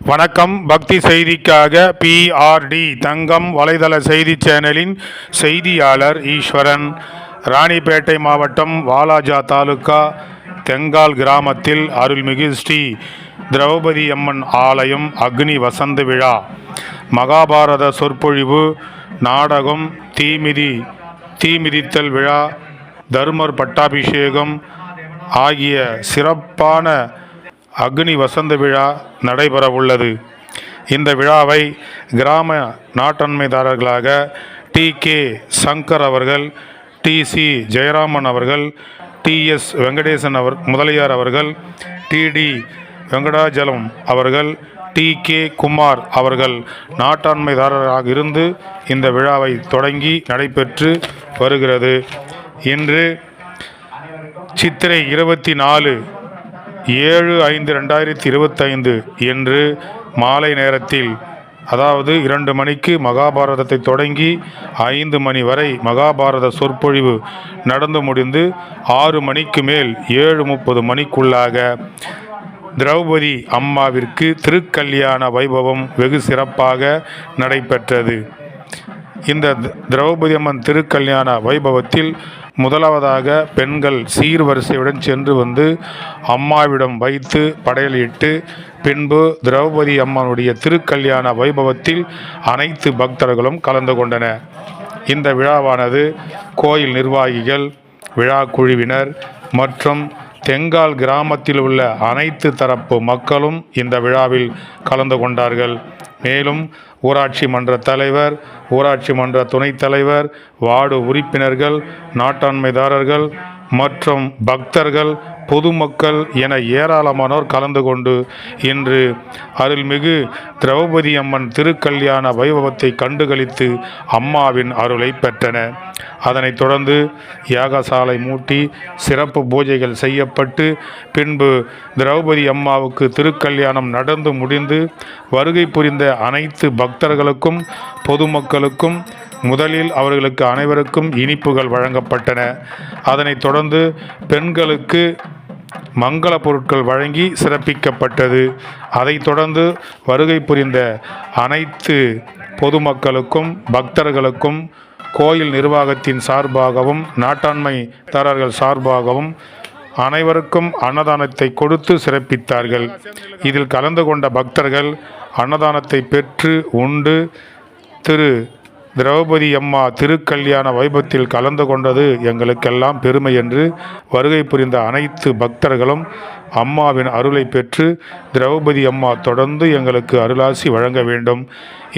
வணக்கம். பக்தி செய்திக்காக PRD தங்கம் வலைதள செய்தி சேனலின் செய்தியாளர் ஈஸ்வரன். ராணிப்பேட்டை மாவட்டம் வாலாஜா தாலுகா தெங்கால் கிராமத்தில் அருள்மிகு ஸ்ரீ திரௌபதி அம்மன் ஆலயம் அக்னி வசந்த விழா, மகாபாரத சொற்பொழிவு, நாடகம், தீமிதித்தல் விழா, தர்மர் பட்டாபிஷேகம் ஆகிய சிறப்பான அக்னி வசந்த விழா நடைபெறவுள்ளது. இந்த விழாவை கிராம நாட்டாண்மைதாரர்களாக TK சங்கர் அவர்கள், TC ஜெயராமன் அவர்கள், TS வெங்கடேசன் முதலியார் அவர்கள், TD வெங்கடாஜலம் அவர்கள், TK குமார் அவர்கள் நாட்டாண்மைதாரராக இருந்து இந்த விழாவை தொடங்கி நடைபெற்று வருகிறது. இன்று சித்திரை 24/7/2025 என்று மாலை நேரத்தில், அதாவது 2 மணிக்கு மகாபாரதத்தை தொடங்கி 5 மணி வரை மகாபாரத சொற்பொழிவு நடந்து முடிந்து 6 மணிக்கு மேல் 7:30 மணிக்குள்ளாக திரௌபதி அம்மாவிற்கு திருக்கல்யாண வைபவம் வெகு சிறப்பாக நடைபெற்றது. இந்த திரௌபதி அம்மன் திருக்கல்யாண வைபவத்தில் முதலாவதாக பெண்கள் சீர்வரிசையுடன் சென்று வந்து அம்மாவிடம் வைத்து படையலிட்டு, பின்பு திரௌபதி அம்மனுடைய திருக்கல்யாண வைபவத்தில் அனைத்து பக்தர்களும் கலந்து கொண்டனர். இந்த விழாவானது கோயில் நிர்வாகிகள், விழா குழுவினர் மற்றும் தெங்கால் கிராமத்தில் உள்ள அனைத்து தரப்பு மக்களும் இந்த விழாவில் கலந்து கொண்டார்கள். மேலும் ஊராட்சி மன்ற தலைவர், ஊராட்சி மன்ற துணைத் தலைவர், வார்டு உறுப்பினர்கள், நாட்டாண்மைதாரர்கள் மற்றும் பக்தர்கள், பொதுமக்கள் என ஏராளமானோர் கலந்து கொண்டு இன்று அருள்மிகு திரௌபதி அம்மன் திருக்கல்யாண வைபவத்தை கண்டுகளித்து அம்மாவின் அருளை பெற்றனர். அதனைத் தொடர்ந்து யாகசாலை மூட்டி சிறப்பு பூஜைகள் செய்யப்பட்டு, பின்பு திரௌபதி அம்மாவுக்கு திருக்கல்யாணம் நடந்து முடிந்து வருகை புரிந்த அனைத்து பக்தர்களுக்கும் பொதுமக்களுக்கும் முதலில் அவர்களுக்கு அனைவருக்கும் இனிப்புகள் வழங்கப்பட்டன. அதனைத் தொடர்ந்து பெண்களுக்கு மங்கள பொருட்கள் வழங்கி சிறப்பிக்கப்பட்டது. அதைத் தொடர்ந்து வருகை புரிந்த அனைத்து பொதுமக்களுக்கும் பக்தர்களுக்கும் கோயில் நிர்வாகத்தின் சார்பாகவும் நாட்டாண்மைதாரர்கள் சார்பாகவும் அனைவருக்கும் அன்னதானத்தை கொடுத்து சிறப்பித்தார்கள். இதில் கலந்து கொண்ட பக்தர்கள் அன்னதானத்தை பெற்று உண்டு திரு திரௌபதி அம்மா திருக்கல்யாண வைபவத்தில் கலந்து கொண்டது எங்களுக்கெல்லாம் பெருமை என்று வருகை புரிந்த அனைத்து பக்தர்களும் அம்மாவின் அருளை பெற்று திரௌபதி அம்மா தொடர்ந்து எங்களுக்கு அருளாசி வழங்க வேண்டும்.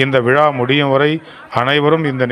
இந்த விழா முடியும் வரை அனைவரும் இந்த